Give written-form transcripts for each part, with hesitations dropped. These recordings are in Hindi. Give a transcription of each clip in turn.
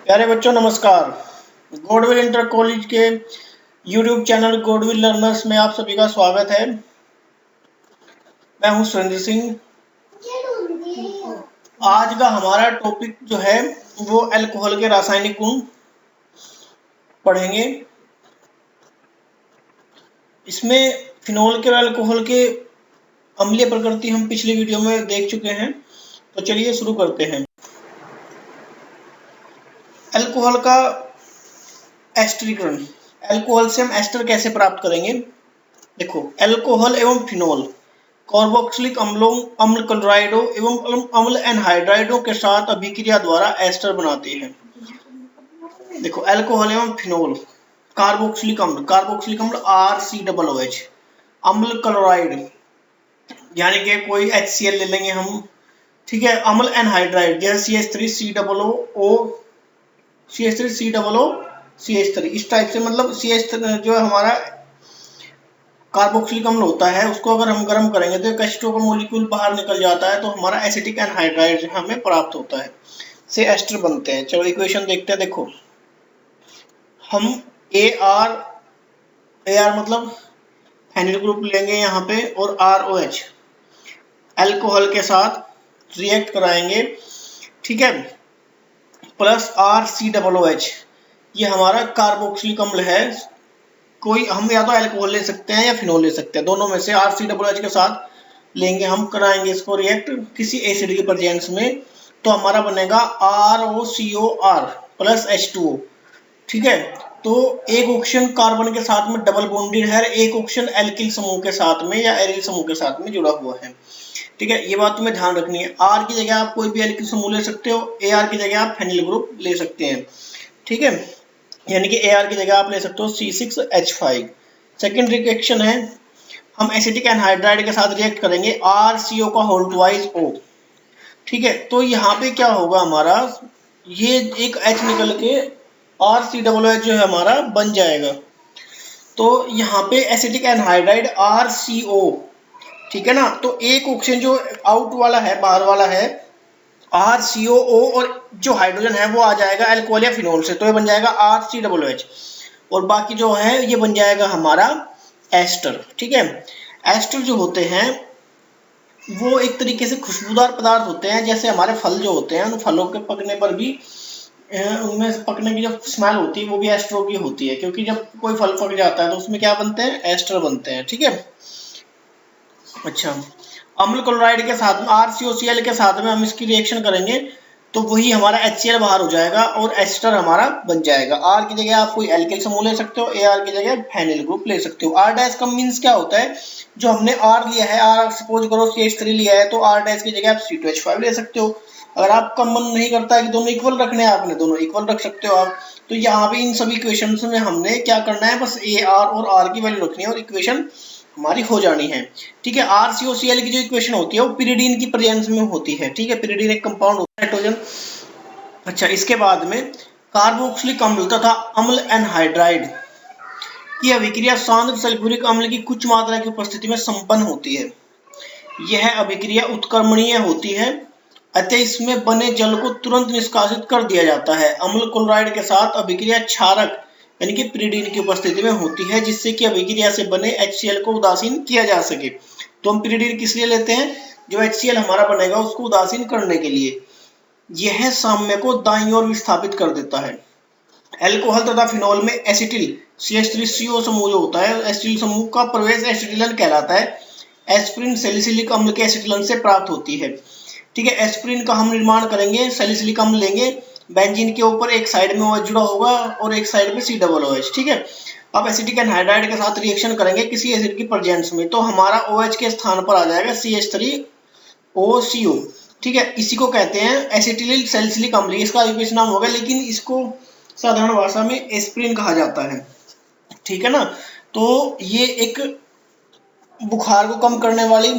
प्यारे बच्चों नमस्कार। गॉडविल इंटर कॉलेज के यूट्यूब चैनल गॉडविल लर्नर्स में आप सभी का स्वागत है। मैं हूं सुरेंद्र सिंह। आज का हमारा टॉपिक जो है वो अल्कोहल के रासायनिक गुण पढ़ेंगे। इसमें फिनोल के और अल्कोहल के अम्लीय प्रकृति हम पिछली वीडियो में देख चुके हैं, तो चलिए शुरू करते हैं। अल्कोहल का एस्टरीकरण। अल्कोहल से हम एस्टर कैसे प्राप्त करेंगे? देखो, अल्कोहल एवं फिनोल कार्बोक्सिलिक अम्लों, अम्ल क्लोराइडों एवं अम्ल एनहाइड्राइडों के साथ अभिक्रिया द्वारा एस्टर बनाते हैं। देखो, अल्कोहल एवं फिनोल, कार्बोक्सिलिक अम्ल RCOOH, अम्ल क्लोराइड यानी कि कोई HCl ले लेंगे हम, ठीक है। अम्ल एनहाइड्राइड जैसे CH3COO, इस टाइप से, मतलब CH जो है हमारा कार्बोक्सिलिक अम्ल होता है, उसको अगर हम गर्म करेंगे तो H2O का मॉलिक्यूल बाहर निकल जाता है, तो हमारा एसिटिक एनहाइड्राइड हमें प्राप्त होता है, से एस्टर बनते हैं। चलो इक्वेशन देखते हैं। देखो, हम AR मतलब फेनिल ग्रुप लेंगे यहाँ पे, और ROH अल्कोहल के साथ रिएक्ट कराएंगे, ठीक है, प्लस RCOOH, ये हमारा कार्बोक्सिलिक अम्ल है। कोई हम या तो अल्कोहल ले सकते हैं या फिनोल ले सकते हैं, दोनों में से RCOOH के साथ लेंगे हम, कराएंगे इसको रिएक्ट किसी एसिड के प्रेजेंस में, तो हमारा बनेगा ROCOR प्लस H2O, ठीक है। तो एक ऑक्सीजन कार्बन के साथ में डबल बॉन्डेड है, एक ऑक्सीजन एल्किल समूह के साथ में या एरिल समूह के साथ में जुड़ा हुआ है, ठीक है। ये बात तुम्हें ध्यान रखनी है। R की जगह आप कोई भी एल्किल समूह ले सकते हो, AR की जगह आप फेनिल ग्रुप ले सकते हैं, ठीक है। यानी कि AR की जगह आप ले सकते हो C6H5। सेकेंड रिएक्शन है, हम एसिटिक एनहाइड्राइड के साथ रिएक्ट करेंगे RCO का होल ट्वाइस O, ठीक है। तो यहाँ पे क्या होगा, हमारा ये एक H निकल के RCOOH जो है हमारा बन जाएगा। तो यहाँ पे एसिटिक एनहाइड्राइड RCO, ठीक है ना। तो एक ऑक्सीजन जो आउट वाला है, बाहर वाला है, RCOO, और जो हाइड्रोजन है वो आ जाएगा अल्कोहल या फिनोल से, तो ये बन जाएगा RCOOH, और बाकी जो है ये बन जाएगा हमारा एस्टर, ठीक है। एस्टर जो होते हैं वो एक तरीके से खुशबूदार पदार्थ होते हैं, जैसे हमारे फल जो होते हैं, उन फलों के पकने पर भी उनमें पकने की जो स्मेल होती है वो भी एस्टरों की होती है, क्योंकि जब कोई फल पक जाता है तो उसमें क्या बनते हैं, एस्टर बनते हैं, ठीक है। अच्छा, अम्ल क्लोराइड के साथ में RCOCl के साथ में हम इसकी रिएक्शन करेंगे, तो वही हमारा HCl बाहर हो जाएगा और एस्टर हमारा बन जाएगा। R की जगह आप कोई एल्किल समूह ले सकते हो, AR की जगह फेनिल ग्रुप ले सकते हो। R डैश का मींस क्या होता है, जो हमने R लिया है, R सपोज करो CH3 लिया है, तो R डैश की जगह आप C2H5 ले सकते हो। अगर आपका मन नहीं करता है कि दोनों इक्वल रखने हैं, आपने दोनों इक्वल रख सकते हो आप। तो यहाँ पे इन सभी इक्वेशंस में हमने क्या करना है, बस AR और R की वैल्यू रखनी है और इक्वेशन हमारी हो जानी है, ठीक है। RCOCl की जो इक्वेशन होती है वो पिरिडीन की प्रेजेंस में होती है, ठीक है। पिरिडीन एक कंपाउंड होता है, नाइट्रोजन। अच्छा, इसके बाद में कार्बोक्सिलिक अम्ल तथा अम्ल एनहाइड्राइड की अभिक्रिया सांद्र सल्फ्यूरिक अम्ल की कुछ मात्रा की उपस्थिति में संपन्न होती है। यह अभिक्रिया उत्क्रमणीय होती है, अतः इसमें बने जल को तुरंत निष्कासित कर दिया जाता है। अम्ल क्लोराइड के साथ अभिक्रिया क्षारक यानी कि पिरिडीन की उपस्थिति में होती है, जिससे कि अभिक्रिया से बने HCl को उदासीन किया जा सके। तो हम पिरिडीन किस लिए लेते हैं, जो HCl हमारा बनेगा उसको उदासीन करने के लिए। यह साम्य को दाईं ओर विस्थापित कर देता है। अल्कोहल तथा फिनोल में एसिटिल CH3CO समूह जो होता है, एसिटिल समूह का प्रवेश एसिटिलन कहलाता है। एस्पिरिन सैलिसिलिक अम्ल के एसिटिलन से प्राप्त होती है, ठीक है। एस्पिरिन का हम निर्माण करेंगे, सैलिसिलिक अम्ल लेंगे, बेंजीन के ऊपर एक साइड में OH जुड़ा होगा और एक साइड में COOH, ठीक है। अब एसिटिक एनहाइड्राइड के साथ रिएक्शन करेंगे किसी एसिड की प्रेजेंस में, तो हमारा OH के स्थान पर आ जाएगा CH3OCO, ठीक है। इसी को कहते हैं एसिटिल सैलिसिलिक अम्ल, इसका यूपीएस नाम होगा, लेकिन इसको साधारण भाषा में एस्पिरिन कहा जाता है, ठीक है ना। तो ये एक बुखार को कम करने वाली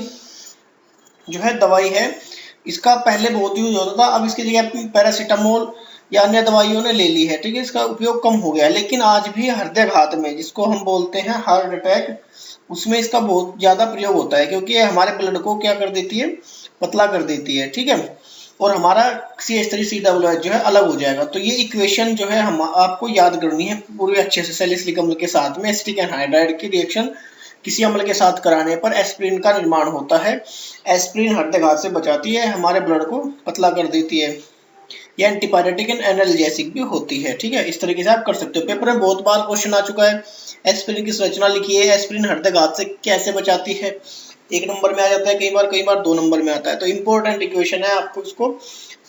जो है दवाई है। इसका पहले बहुत यूज होता था, अब इसकी जगह पैरासीटामोल या अन्य दवाइयों ने ले ली है, ठीक है। इसका उपयोग कम हो गया, लेकिन आज भी हृदयाघात में, जिसको हम बोलते हैं हार्ट अटैक, उसमें इसका बहुत ज्यादा प्रयोग होता है, क्योंकि ये हमारे ब्लड को क्या कर देती है, पतला कर देती है, ठीक है। और हमारा CH3COOH जो है अलग हो जाएगा। तो ये इक्वेशन जो है हम आपको याद करनी है पूरे अच्छे से। सैलिसिलिक अम्ल के साथ में एसिटिक एनहाइड्राइड की रिएक्शन किसी अम्ल के साथ कराने पर एस्पिरिन का निर्माण होता है। एस्पिरिन हृदयाघात से बचाती है, हमारे ब्लड को पतला कर देती है। ये एंटीपायरेटिक एंड एनाल्जेसिक भी होती है। ठीक है, इस तरीके से आप कर सकते हो। पेपर में बहुत बार क्वेश्चन आ चुका है। एस्पिरिन की संरचना लिखिए, एस्पिरिन हृदयाघात से कैसे बचाती है, 1 नंबर में आ जाता है, कई बार 2 नंबर में आता है। तो इंपॉर्टेंट इक्वेशन है, आपको इसको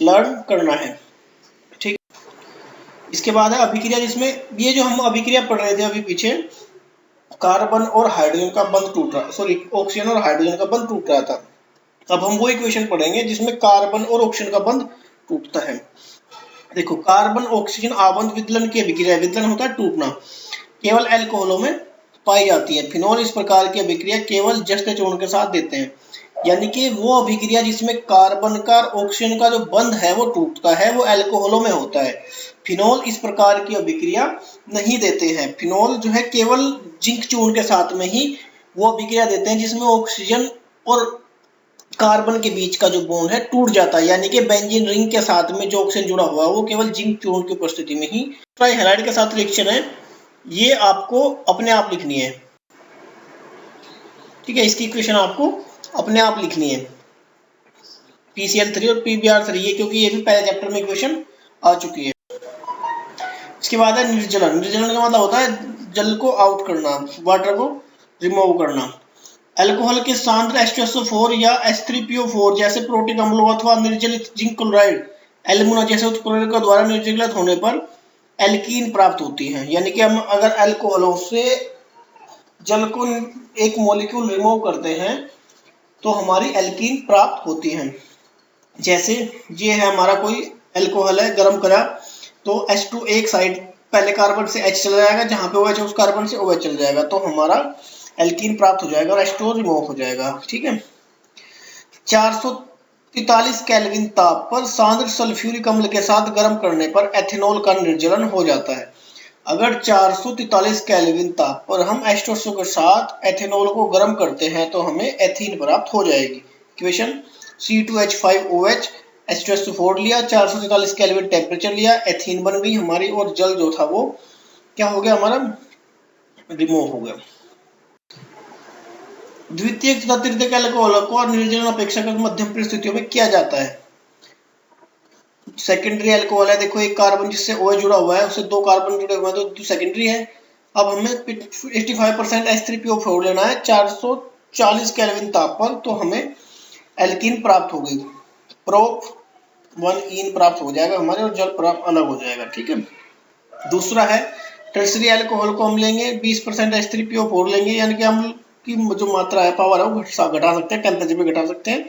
लर्न करना है। ठीक, इसके बाद है अभिक्रिया, जिसमें ये जो हम अभिक्रिया पढ़ रहे थे अभी पीछे, कार्बन और हाइड्रोजन का बंध टूट रहा, सॉरी ऑक्सीजन और हाइड्रोजन का बंध टूट रहा था। अब हम वो इक्वेशन पढ़ेंगे जिसमें कार्बन और ऑक्सीजन का बंध टूटता है। देखो, कार्बन ऑक्सीजन आबंध विदलन की अभिक्रिया, विदलन होता है टूटना, केवल अल्कोहलों में पाई जाती है। फिनोल इस प्रकार की अभिक्रिया केवल जस्ते चूर्ण के साथ देते हैं, यानी कि वो अभिक्रिया जिसमें कार्बन का और ऑक्सीजन का जो बंध है वो टूटता है, वो अल्कोहलों में होता है। फिनोल इस प्रकार की अभिक्रिया नहीं देते हैं। फिनोल जो है केवल जिंक चूर्ण के साथ में ही वो अभिक्रिया देते हैं जिसमें ऑक्सीजन और कार्बन के बीच का जो बॉन्ड है टूट जाता है, यानी कि बेंजीन रिंग के साथ में जो ऑक्सीजन जुड़ा हुआ है वो केवल जिंक चूर्ण की उपस्थिति में ही। ट्राइहैलाइड के साथ रिएक्शन है, ये आपको अपने आप लिखनी है। ठीक है, इसकी इक्वेशन आपको अपने आप लिखनी है, PCl3 और PbR3, ये क्योंकि ये भी पहले चैप्टर में इक्वेशन आ चुकी है। इसके बाद है निर्जलन। निर्जलन का मतलब होता है जल को आउट करना, वाटर को रिमूव करना। अल्कोहल के सांद्र H2SO4 या H3PO4 जैसे प्रोटीन अम्लों अथवा निर्जलित जिंक क्लोराइड एल्युमिना जैसे उत्प्रेरकों द्वारा निर्जलित होने पर एल्कीन प्राप्त होती है। यानी कि हम अगर अल्कोहलों से जल को एक मॉलिक्यूल रिमूव करते हैं तो हमारी एल्कीन प्राप्त होती है। जैसे ये है हमारा कोई अल्कोहल है, गर्म करा तो H2 एक साइड पहले कार्बन से H चला जाएगा, जहां पे OH है उस कार्बन से OH चल जाएगा, तो हमारा एल्कीन प्राप्त हो जाएगा और H2 रिमूव हो जाएगा। ठीक है, 443 केल्विन ताप पर सांद्र सल्फ्यूरिक अम्ल के साथ गर्म करने पर एथेनॉल का निर्जलन हो जाता है। अगर 443 केल्विन ताप पर हम H2SO के साथ एथेनॉल को गर्म करते हैं तो हमें एथीन प्राप्त हो जाएगी। इक्वेशन C2H5OH H2SO4 लिया, 443 केल्विन टेम्परेचर लिया, एथीन बन गई हमारी, और जल जो था वो क्या हो गया, हमारा रिमूव हो गया। द्वितीय तथा तृतीयक अल्कोहल को निर्जलन अपेक्षाकृत मध्यम परिस्थितियों में किया जाता है। सेकेंडरी अल्कोहल है, देखो एक कार्बन जिससे OH जुड़ा हुआ है उससे 2 कार्बन जुड़े हुए हैं तो सेकेंडरी है। अब हमें 85% H3PO4 लेना है 440 केल्विन ताप पर, तो हमें एल्कीन प्राप्त हो गई, प्रोप 1इन प्राप्त हो जाएगा हमारे, और जल प्राप्त अलग हो जाएगा। ठीक है, दूसरा है टर्सरी अल्कोहल को हम लेंगे 20% H3PO4 लेंगे, यानी कि हम की जो मात्रा है, पावर है, वो घटा सकते हैं, टेम्परेचर पे घटा सकते हैं।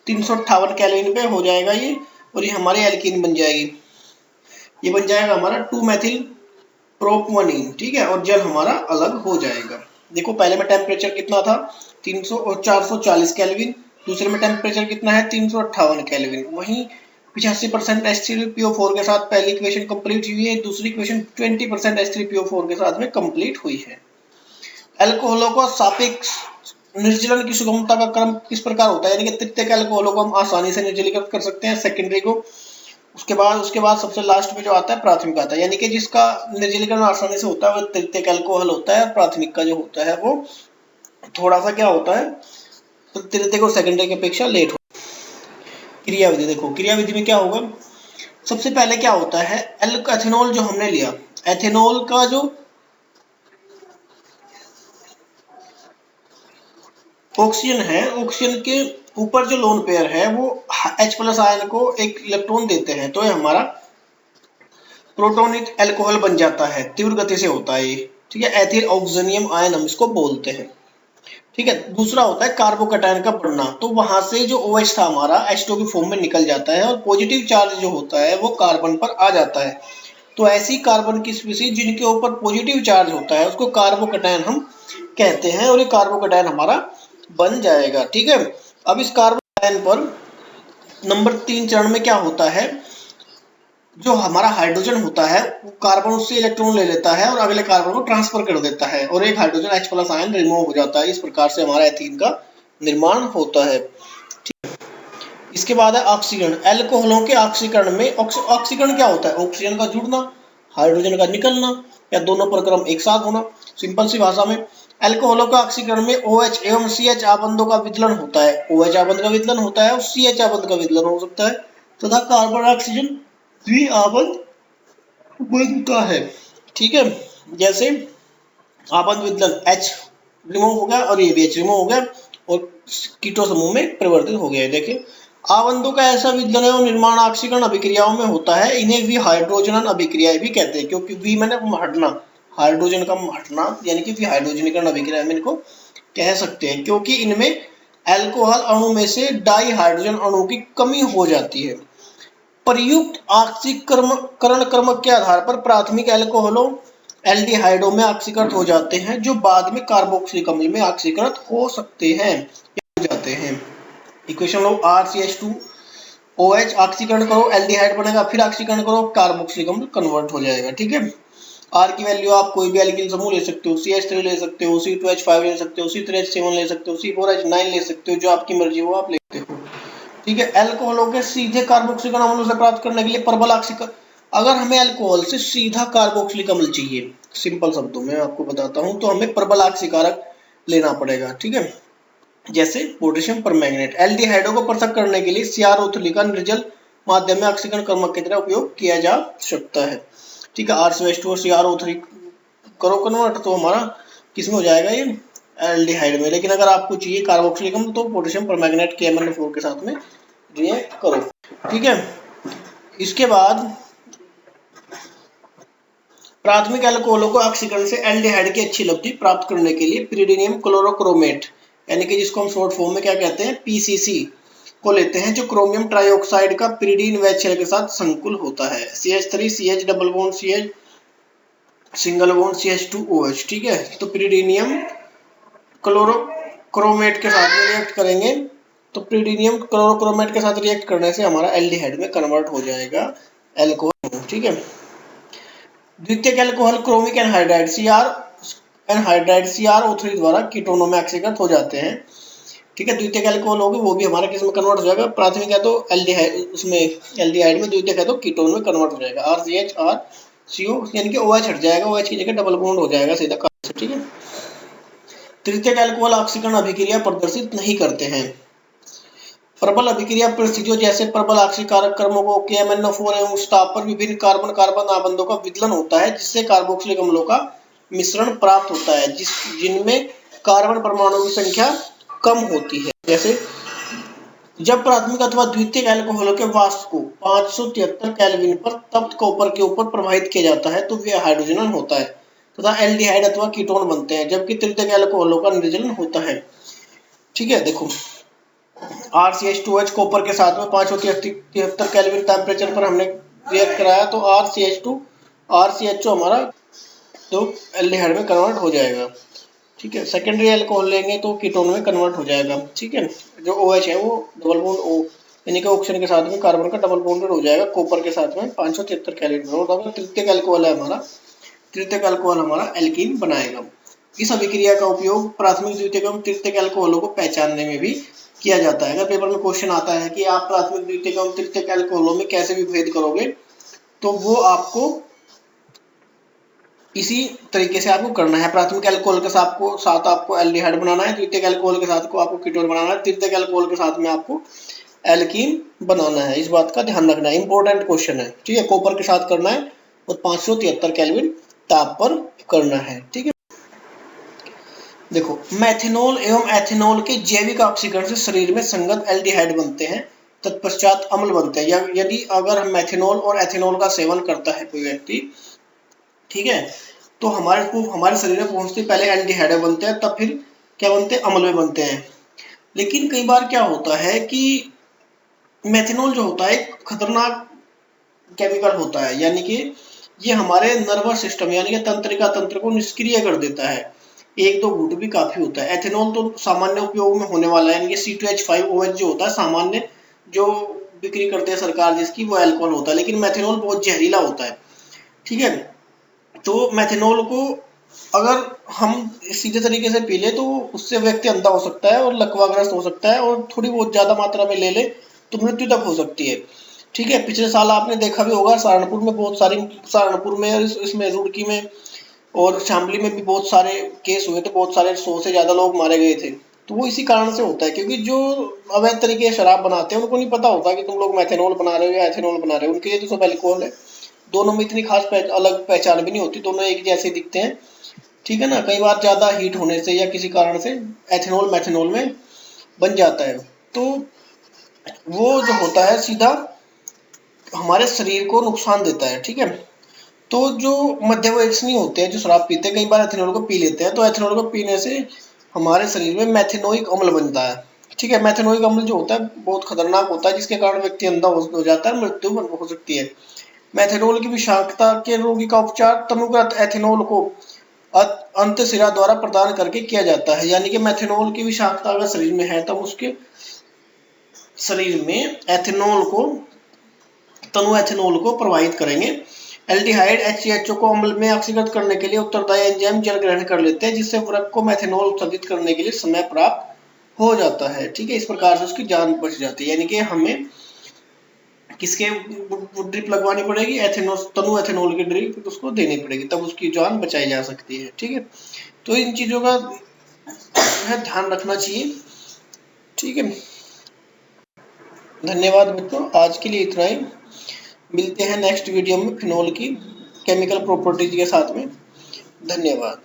358 केल्विन पे हो जाएगा ये, और ये हमारी एल्कीन बन जाएगी। ये बन जाएगा हमारा 2 मेथिल प्रोप 1इन। ठीक है, और जल हमारा अलग हो जाएगा। देखो पहले में टेम्परेचर कितना था 440 केल्विन, दूसरे में टेम्परेचर कितना है 358 केल्विन। वहीं 85% H3PO4 के साथ पहली इक्वेशन कंप्लीट हुई है, दूसरी इक्वेशन 20% H3PO4 के साथ में कंप्लीट हुई है। अल्कोहलों को सापेक्ष निर्जलन की सुगमता का क्रम किस प्रकार होता है, यानी कि तृतीयक अल्कोहलों को हम आसानी से निर्जलीकृत कर सकते हैं, सेकेंडरी को, उसके बाद सबसे लास्ट में जो आता है प्राथमिक आता है, यानी कि जिसका निर्जलीकरण आसानी से होता है वो तृतीयक अल्कोहल होता है, प्राथमिक का जो होता है वो थोड़ा सा क्या होता है, तो तृतीयक और सेकेंडरी की अपेक्षा लेट हो। क्रियाविधि, देखो क्रियाविधि में क्या होगा, सबसे पहले क्या होता है, एथेनॉल जो हमने लिया, एथेनॉल का जो ऑक्सीजन है, ऑक्सीजन के ऊपर जो लोन पेयर है वो H+ आयन को एक इलेक्ट्रॉन देते हैं, तो ये हमारा प्रोटोनिक अल्कोहल बन जाता है, तीव्र गति से होता है ये। ठीक है, एथिल ऑक्सीजनियम आयन हम इसको बोलते हैं। ठीक है, दूसरा होता है कार्बोकैटायन का बढ़ना, तो वहां से जो OH था हमारा H2 की फॉर्म में निकल जाता है और पॉजिटिव चार्ज जो होता है वो कार्बन पर आ जाता है। तो ऐसी कार्बन की स्पीशीज जिनके ऊपर पॉजिटिव चार्ज होता है उसको कार्बोकैटायन हम कहते हैं, और ये कार्बोकैटायन हमारा बन जाएगा। ठीक है, अब इस कार्बोकैटायन पर नंबर 3 चरण में क्या होता है, जो हमारा हाइड्रोजन होता है वो कार्बन उससे इलेक्ट्रॉन ले लेता है और अगले कार्बन को ट्रांसफर कर देता है, और एक हाइड्रोजन H+ आयन रिमूव हो जाता है। इस प्रकार से हमारा एथीन का निर्माण होता है। ठीक है, इसके बाद है ऑक्सीकरण। एल्कोहलों के ऑक्सीकरण में ऑक्सीकरण क्या होता है? ऑक्सीजन का जुड़ना, हाइड्रोजन का निकलना, या दोनों परक्रम एक साथ होना। सिंपल सी भाषा में एल्कोहलों का ऑक्सीकरण में OH एवं CH आबंधों का विदलन होता है। OH आबंध का विदलन होता है और CH आबंध का विदलन हो सकता है तथा कार्बन ऑक्सीजन द्वि आबंध बनता है। ठीक है, जैसे आबंध विदलन H रिमूव हो गया और ये भी H रिमूव हो गया और कीटो समूह में परिवर्तित हो गया। देखिए आबंधों का ऐसा विदलन और निर्माण ऑक्सीकरण अभिक्रियाओं में होता है। इन्हें विहाइड्रोजनन अभिक्रियाएं भी कहते हैं, क्योंकि वी मैंने हटना, हाइड्रोजन का हटना यानी कि विहाइड्रोजनीकरण अभिक्रिया में इनको कह सकते हैं, क्योंकि इनमें एल्कोहल अणु में से डाई हाइड्रोजन अणु की कमी हो जाती है। प्रयुक्त ऑक्सीकरण क्रम के आधार पर प्राथमिक एल्कोहलों एल्डिहाइडों में ऑक्सीकृत हो जाते हैं, जो बाद में कार्बोक्सिलिक अम्ल में ऑक्सीकृत हो सकते हैं या हो जाते हैं। इक्वेशन लो, RCH2OH ऑक्सीकरण करो एल्डिहाइड बनेगा, फिर ऑक्सीकरण करो कार्बोक्सिलिक अम्ल कन्वर्ट हो जाएगा। ठीक है, R की वैल्यू आप कोई भी एल्किल समूह ले सकते हो, CH3 ले सकते हो, C2H5 ले सकते हो, C3H7 ले सकते हो, C4H9 ले सकते हो, जो आपकी मर्जी हो आप लेते हो। ठीक है, अल्कोहलों के सीधे कार्बोक्सिलिक अम्लों से प्राप्त करने के लिए प्रबल ऑक्सीकरण, अगर हमें अल्कोहल से सीधा कार्बोक्सिलिक अम्ल चाहिए, सिंपल शब्दों में आपको बताता हूं, तो हमें प्रबल ऑक्सीकारक लेना पड़ेगा। ठीक है, जैसे पोटेशियम परमैंगनेट। एल्डिहाइडों को पृथक करने के लिए CrO3 का निर्जल माध्यम में ऑक्सीकरण क्रमक की तरह उपयोग किया जा सकता है। ठीक है, RCH2 और CrO3 करो कन्वर्ट तो हमारा किसमें हो जाएगा? ये एल्डिहाइड में। लेकिन अगर आपको चाहिए कार्बोक्सिलिक अम्ल तो पोटेशियम परमैंगनेट KMnO4 के साथ में रिएक्ट करो। ठीक है, इसके बाद प्राथमिक एल्कोहलों को ऑक्सीकरण से एल्डिहाइड की अच्छी लब्धि प्राप्त करने के लिए पिरिडीनियम क्लोरोक्रोमेट यानी कि जिसको हम शॉर्ट फॉर्म में क्या कहते हैं, PCC को लेते हैं, जो क्रोमियम ट्राइऑक्साइड का पिरिडीन वैचल के साथ संकुल होता है। CH3 CH double bond CH single bond CH2OH। ठीक है, तो पिरिडीनियम क्लोरोक्रोमेट के साथ में रिएक्ट करेंगे तो पिरिडीनियम क्लोरोक्रोमेट के साथ रिएक्ट करने से हमारा एल्डिहाइड में कन्वर्ट हो जाएगा एल्कोहल। ठीक है, द्वितीयक एल्कोहल क्रोमिक एनहाइड्राइड CrO3 द्वारा कीटोनों में ऑक्सीकृत हो जाते हैं। ठीक है, द्वितीयक एल्कोहल होगी वो भी हमारा किस में कन्वर्ट हो जाएगा? प्राथमिक है तो एल्डिहाइड, उसमें एल्डिहाइड में, द्वितीयक है तो कीटोन में कन्वर्ट हो जाएगा। RCHRCO यानी कि OH हट जाएगा, OH की जगह डबल बॉन्ड हो जाएगा सीधा कार्बन से। ठीक है, तृतीयक एल्कोहल ऑक्सीकरण अभिक्रिया प्रदर्शित नहीं करते हैं। प्रबल अभिक्रिया परिस्थितियों जैसे प्रबल ऑक्सीकारक क्रमों को KMnO4 एवं स्टाप पर विभिन्न कार्बन कार्बन आबंधों का विदलन होता है, जिससे कार्बोक्सिलिक अम्लों का मिश्रण प्राप्त होता है जिनमें कार्बन परमाणुओं की संख्या कम होती है। जैसे जब प्राथमिक अथवा द्वितीयक एल्कोहलों के वाष्प को 573 केल्विन पर तप्त कॉपर के ऊपर प्रवाहित किया जाता है तो वह हाइड्रोजन होता है तथा एल्डिहाइड अथवा कीटोन बनते हैं, जबकि तृतीयक एल्कोहलों का निर्जलन होता है। ठीक है, देखो RCH2OH कॉपर के साथ में 573 केल्विन टेम्परेचर पर हमने रिएक्ट कराया तो RCHO हमारा तो एल्डिहाइड में कन्वर्ट हो जाएगा। ठीक है, सेकेंडरी एल्कोहल लेंगे तो कीटोन में कन्वर्ट हो जाएगा। ठीक है, जो OH है वो डबल बॉन्ड O यानी कि ऑक्सीजन के साथ में कार्बन का डबल बॉन्डेड हो जाएगा कॉपर के साथ में 573 केल्विन पर। तृतीयक एल्कोहल है हमारा, तृतीयक एल्कोहल हमारा एल्कीन बनाएगा। इस अभिक्रिया का उपयोग प्राथमिक द्वितीयक एवं तृतीयक एल्कोहलों को पहचानने में भी किया जाता है। अगर पेपर में क्वेश्चन आता है कि आप प्राथमिक द्वितीयक एवं तृतीयक एल्कोहलों में कैसे विभेद करोगे, तो वो आपको इसी तरीके से आपको करना है। प्राथमिक एल्कोहल के साथ आपको एल्डिहाइड बनाना है, द्वितीयक एल्कोहल के साथ को आपको कीटोन बनाना है, तृतीयक एल्कोहल के साथ में आपको एल्कीन बनाना है। इस बात का ध्यान रखना है, इंपॉर्टेंट क्वेश्चन है। ठीक है, कॉपर के साथ करना है और 573 केल्विन ताप पर करना है। ठीक है, देखो मेथनॉल एवं एथेनॉल के जैविक ऑक्सीकरण से शरीर में संगत एल्डिहाइड बनते हैं, तत्पश्चात अम्ल बनते हैं। यदि अगर हम मेथनॉल और एथेनॉल का सेवन करता है कोई व्यक्ति, ठीक है, तो हमारे शरीर में पहुंचते पहले एल्डिहाइड बनते हैं, तब फिर क्या बनते हैं? अम्ल में बनते हैं। लेकिन कई बार क्या होता है कि मेथनॉल जो होता है खतरनाक केमिकल होता है, यानी कि ये हमारे नर्वस सिस्टम यानी कि तंत्रिका तंत्र को निष्क्रिय कर देता है। एक दो घूंट भी काफी होता है। एथेनॉल तो सामान्य उपयोग में होने वाला है, यानी कि C2H5OH जो होता है सामान्य जो बिक्री करते हैं सरकार जिसकी, वो अल्कोहल होता है, लेकिन मेथनॉल बहुत जहरीला होता है। ठीक है, तो मेथनॉल को अगर हम सीधे तरीके से पी ले तो उससे व्यक्ति अंधा हो सकता है और लकवाग्रस्त हो सकता है, और थोड़ी बहुत ज्यादा मात्रा में ले ले तो मृत्यु तक हो सकती है। ठीक है, पिछले साल आपने देखा भी होगा सहारनपुर में बहुत सारी, सहारनपुर में और इसमें रुड़की में और शामली में भी बहुत सारे केस हुए थे, बहुत सारे 100 से ज्यादा लोग मारे गए थे। तो वो इसी कारण से होता है, क्योंकि जो अवैध तरीके से शराब बनाते हैं उनको नहीं पता होता कि तुम लोग मेथेनॉल बना रहे हो या एथेनॉल बना रहे हो, उनके लिए तो सब अल्कोहल है। दोनों में इतनी खास अलग पहचान भी नहीं होती, दोनों एक जैसे दिखते हैं। ठीक है ना, कई बार ज्यादा हीट होने से या किसी कारण से एथेनॉल मेथेनॉल में बन जाता है। तो वो जो होता है सीधा हमारे शरीर को नुकसान देता है। ठीक है, तो जो मध्यवयस्क होते हैं जो शराब पीते हैं, कई बार एथेनॉल को पी लेते हैं, तो एथेनॉल को पीने से हमारे शरीर में मैथेनोइक अम्ल बनता है। ठीक है, मैथेनोइक अम्ल जो होता है बहुत खतरनाक होता है, जिसके कारण व्यक्ति अंधा हो जाता है, मृत्यु हो सकती है। मैथेनॉल की विषाक्तता के रोगी का उपचार तनुकृत एथेनॉल को अंतःशिरा द्वारा प्रदान करके किया जाता है। यानी कि मैथेनॉल की विषाक्तता अगर शरीर में है तब उसके शरीर में एथेनॉल को, तनु एथेनॉल को प्रवाहित करेंगे। एल्डिहाइड HCHO को अम्ल में ऑक्सीकृत करने के लिए उत्तरदायी एंजाइम जल ग्रहण कर लेते हैं, जिससे वृक्क को मेथेनॉल उत्सर्जित करने के लिए समय प्राप्त हो जाता है। ठीक है, इस प्रकार से उसकी जान बच जाती है। यानी कि हमें किसके ड्रिप लगवानी पड़ेगी, एथेनॉल, तनु एथेनॉल की ड्रिप उसको देनी पड़ेगी, तब उसकी जान बचाई जा सकती है। ठीक है, तो इन चीजों का ध्यान रखना चाहिए। ठीक है, धन्यवाद मित्रों, आज के लिए इतना ही। मिलते हैं नेक्स्ट वीडियो में फिनोल की केमिकल प्रॉपर्टीज के साथ में। धन्यवाद।